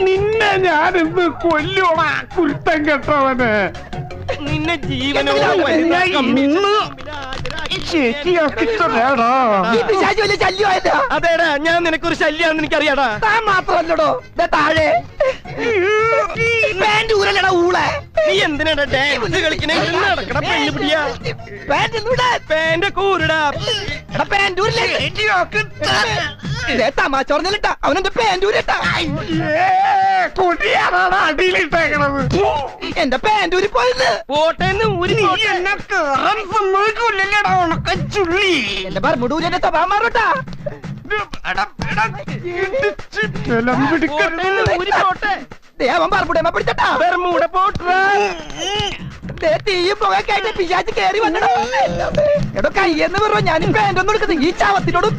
നിന്നെ ഞാനിന്ന് കൊല്ലോടാ കുരുത്തം കെട്ടവന്. നിന്നെ ജീവനോ അതേടാ, ഞാൻ നിനക്കൊരു ശല്യാന്ന് എനിക്കറിയാടാ. താൻ മാത്രല്ലടോ താഴെ നീ എന്തിനാടാ ഡാൻസ് കളിക്കണേ? നടക്കട പെണ്ണു പിടിയാ. പാന്റ് കൂരടാ. തമാശ പറഞ്ഞിട്ടാ അവനെന്റെ പാൻറ്റൂരിട്ടാ. കൊടിയാണാണ് അടിയിലിട്ടേക്കണത്. എന്റെ പാൻറ്റൂരി പോയത് പോട്ടേന്ന് ഊരി. എന്നെ കേറാൻ സമ്മതിക്കൂല്ലല്ലേടാ ഉണക്കച്ചുള്ളി. എന്റെ ബർമുടൂരി എന്റെ സ്വഭാവം മാറൂട്ടാ. അവൻ ബർമുടേമ പിടിച്ചട്ടാ. ബർമൂട പോട്ടാ. തീയും പുകയൊക്കെ പിശാച്ച് കേറി വന്നടോ. എടോ കയ്യെന്ന് പറ ഞാൻ പാൻറ്റൊന്നും എടുക്കുന്നത് ഈ ചാവത്തിനോടും.